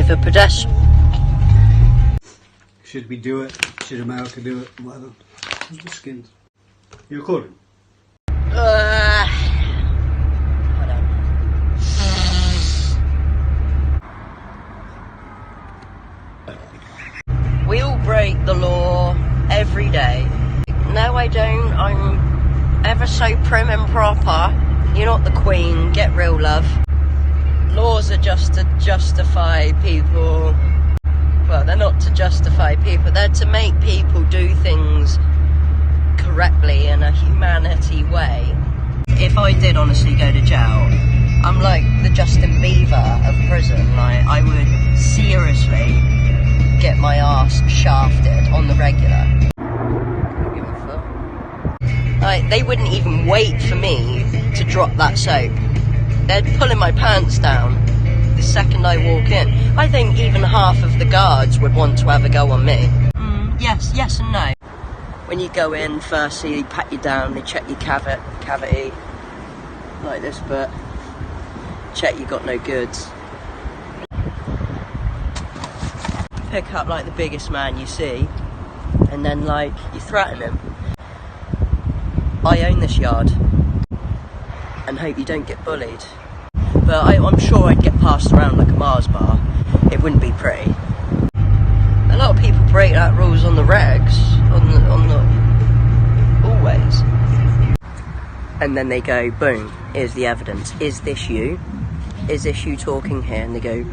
for pedestrians. Should we do it? Should America do it? Whatever. The skins. You recording? I don't. We all break the law every day. No, I don't. I'm ever so prim and proper. You're not the queen. Get real, love. Laws are just to justify people. Well, they're not to justify people. They're to make people do things correctly in a humanity way. If I did honestly go to jail, I'm like the Justin Bieber of prison. Like, I would seriously get my ass shafted on the regular. Don't give a fuck. Like, they wouldn't even wait for me to drop that soap. They're pulling my pants down the second I walk in. I think even half of the guards would want to have a go on me. Yes and no. When you go in, firstly, they pat you down, they check your cavity, like this, but check you got no goods. Pick up like the biggest man you see, and then like, you threaten him. I own this yard, and hope you don't get bullied. But I'm sure I'd get passed around like a Mars bar. It wouldn't be pretty. A lot of people break that rules on the regs, on the always. And then they go, boom, here's the evidence. Is this you? Is this you talking here? And they go,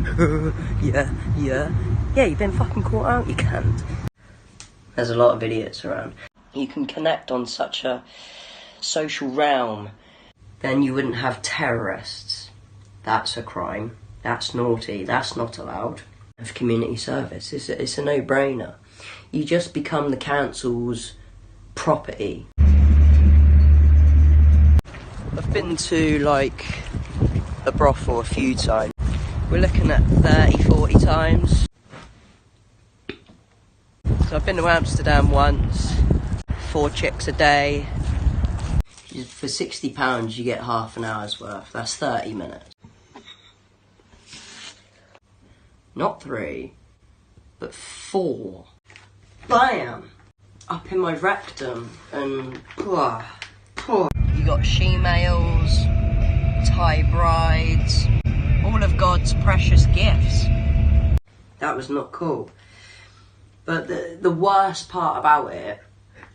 yeah, you've been fucking caught out, you can't. There's a lot of idiots around. You can connect on such a social realm, then you wouldn't have terrorists. That's a crime. That's naughty. That's not allowed. Of community service, it's a no-brainer. You just become the council's property. I've been to like a brothel a few times. We're looking at 30-40 times. So I've been to Amsterdam once. 4 chicks a day. For £60 you get half an hour's worth. That's 30 minutes. Not 3, but 4. Bam! Up in my rectum, and you got she-males, Thai brides, all of God's precious gifts. That was not cool. But the worst part about it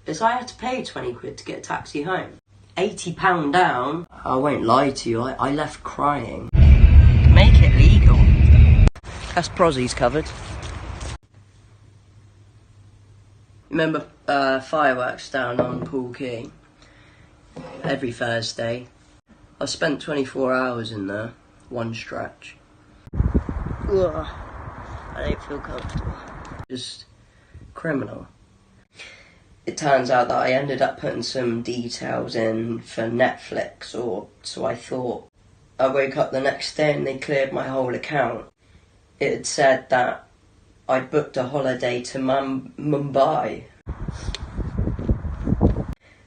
is I had to pay 20 quid to get a taxi home. £80 down. I won't lie to you, I left crying. Make it legal. That's Prozzy's covered. Remember fireworks down on Poole Quay? Every Thursday. I spent 24 hours in there, one stretch. Ugh, I don't feel comfortable. Just criminal. It turns out that I ended up putting some details in for Netflix, or so I thought. I woke up the next day and they cleared my whole account. It had said that I'd booked a holiday to Mumbai.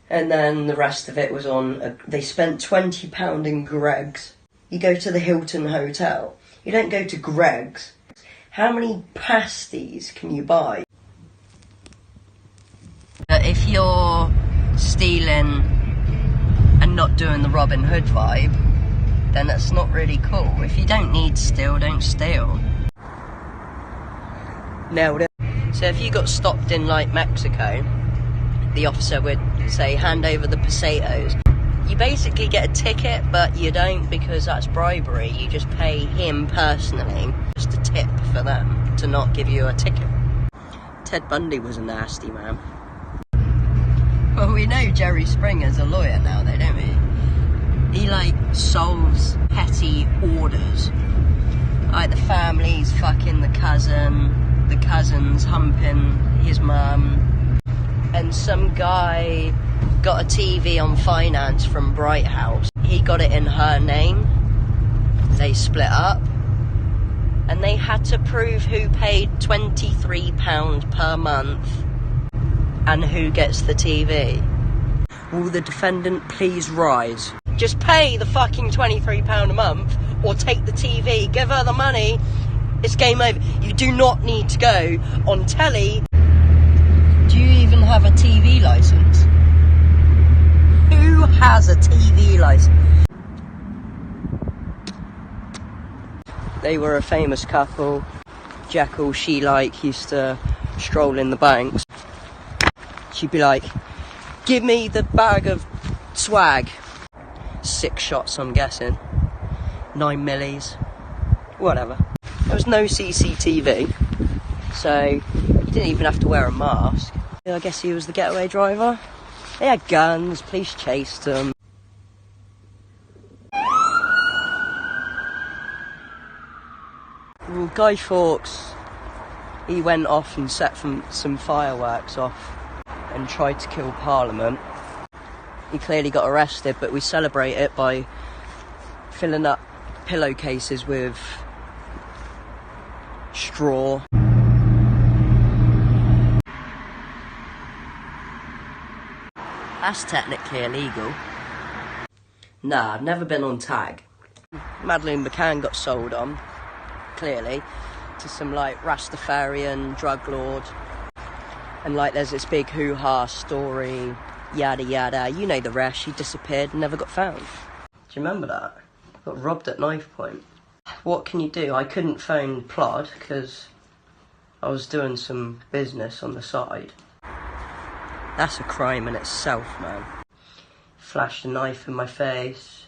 And then the rest of it was on, they spent £20 in Greg's. You go to the Hilton Hotel, you don't go to Greg's. How many pasties can you buy? If you're stealing and not doing the Robin Hood vibe, then that's not really cool. If you don't need to steal, don't steal. Nailed it. So if you got stopped in like Mexico, the officer would say, hand over the pesetos. You basically get a ticket, but you don't, because that's bribery. You just pay him personally, just a tip for them to not give you a ticket. Ted Bundy was a nasty man. Well, we know Jerry Springer's a lawyer now, though, don't we? He like solves petty orders. Like the family's fucking the cousin's humping his mum, and some guy got a TV on finance from Bright House. He got it in her name. They split up, and they had to prove who paid £23 per month and who gets the TV. Will the defendant please rise? Just pay the fucking £23 a month, or take the TV, give her the money, It's game over. You do not need to go on telly. Do you even have a TV licence? Who has a TV licence? They were a famous couple. Jekyll, she used to stroll in the banks. She'd be like, give me the bag of swag. 6 shots, I'm guessing. 9 millis. Whatever. There was no CCTV, so you didn't even have to wear a mask. I guess he was the getaway driver. They had guns, police chased them. Guy Fawkes, he went off and set some fireworks off and tried to kill Parliament. He clearly got arrested, but we celebrate it by filling up pillowcases with straw. That's technically illegal. Nah, I've never been on tag. Madeleine McCann got sold on, clearly, to some Rastafarian drug lord. And there's this big hoo-ha story, yada yada. You know the rest. She disappeared and never got found. Do you remember that? Got robbed at knife point. What can you do? I couldn't phone Plod because I was doing some business on the side. That's a crime in itself, man. Flashed a knife in my face.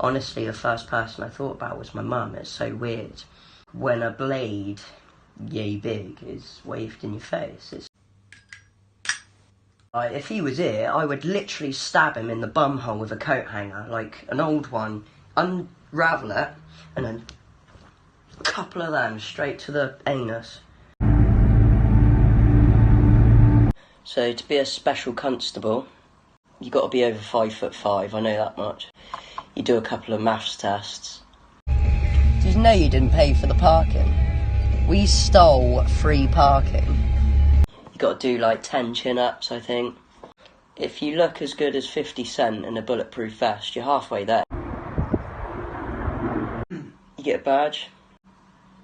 Honestly, the first person I thought about was my mum. It's so weird when a blade, yay big, is waved in your face. If he was here, I would literally stab him in the bumhole with a coat hanger, like an old one, unravel it, and then a couple of them straight to the anus. So to be a special constable, you got to be over 5'5", I know that much. You do a couple of maths tests. Did you know you didn't pay for the parking? We stole free parking. You got to do 10 chin-ups, I think. If you look as good as 50 Cent in a bulletproof vest, you're halfway there. You get a badge.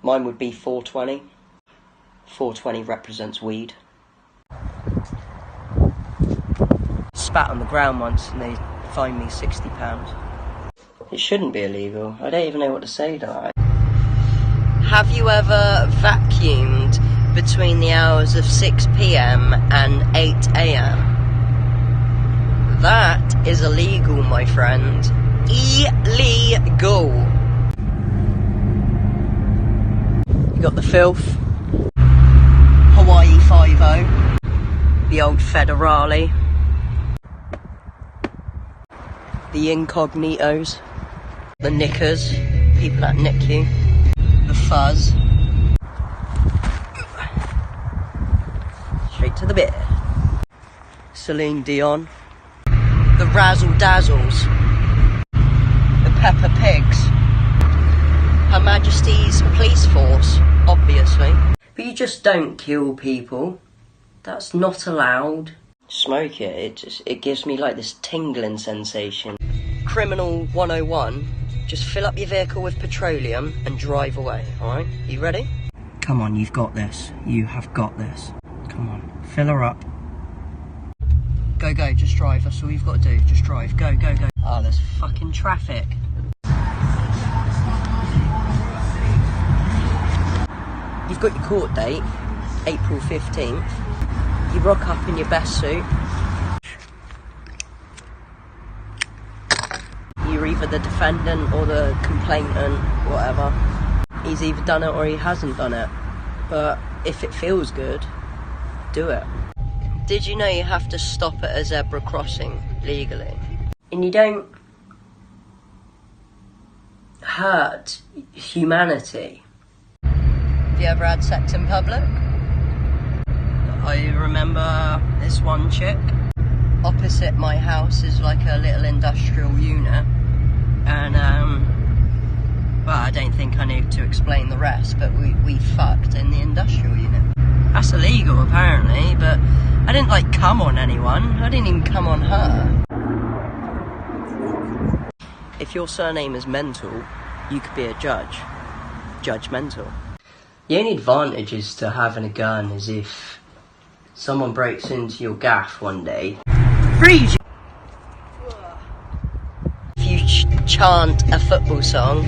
Mine would be 420. 420 represents weed. Spat on the ground once and they fined me £60. It shouldn't be illegal. I don't even know what to say to that. Have you ever vacuumed between the hours of 6 PM and 8 AM? That is illegal, my friend. Illegal. You got the filth. Hawaii 5-0. The old Federale. The incognitos. The knickers. People that nick you. The fuzz. Straight to the bit. Celine Dion. The Razzle Dazzles. The Peppa Pigs. Her Majesty's Police Force, obviously. But you just don't kill people. That's not allowed. Smoke it gives me this tingling sensation. Criminal 101, just fill up your vehicle with petroleum and drive away, alright? You ready? Come on, you've got this. You have got this. Come on, fill her up. Go, just drive. That's all you've got to do. Just drive. Go. Oh, there's fucking traffic. You've got your court date, April 15th. You rock up in your best suit. You're either the defendant or the complainant, whatever. He's either done it or he hasn't done it. But if it feels good, do it. Did you know you have to stop at a zebra crossing legally? And you don't hurt humanity. Have you ever had sex in public? I remember this one chick. Opposite my house is a little industrial unit. And, well, I don't think I need to explain the rest, but we fucked in the industrial unit. That's illegal, apparently, but I didn't, come on anyone. I didn't even come on her. If your surname is Mental, you could be a judge. Judgmental. The only advantage is to having a gun is if someone breaks into your gaff one day. Freeze! If you chant a football song,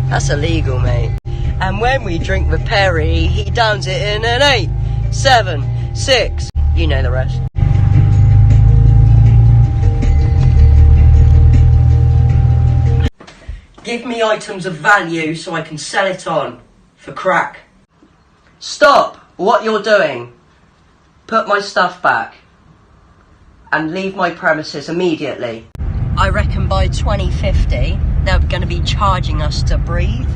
that's illegal, mate. And when we drink the Perry, he downs it in an 8, 7, 6. You know the rest. Give me items of value so I can sell it on for crack. Stop what you're doing. Put my stuff back and leave my premises immediately. I reckon by 2050 they're going to be charging us to breathe.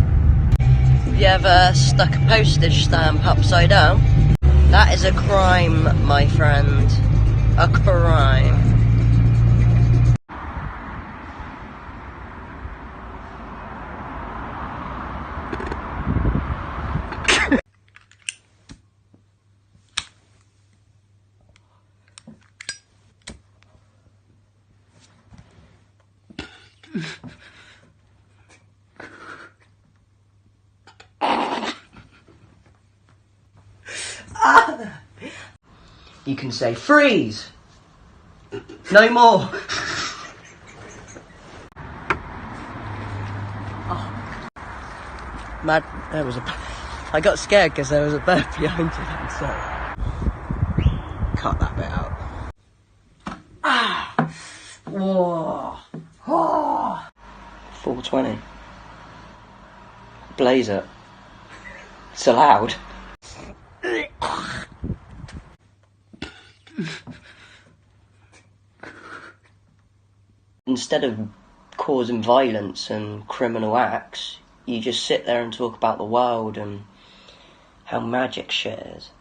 Have you ever stuck a postage stamp upside down? That is a crime, my friend. A crime. You can say freeze. No more. Oh. Mad. There was a. I got scared because there was a bird behind you. I'm sorry. Cut that bit out. Ah. Whoa. Oh. 420. Blaze it. It's allowed. Instead of causing violence and criminal acts, you just sit there and talk about the world and how magic shit is.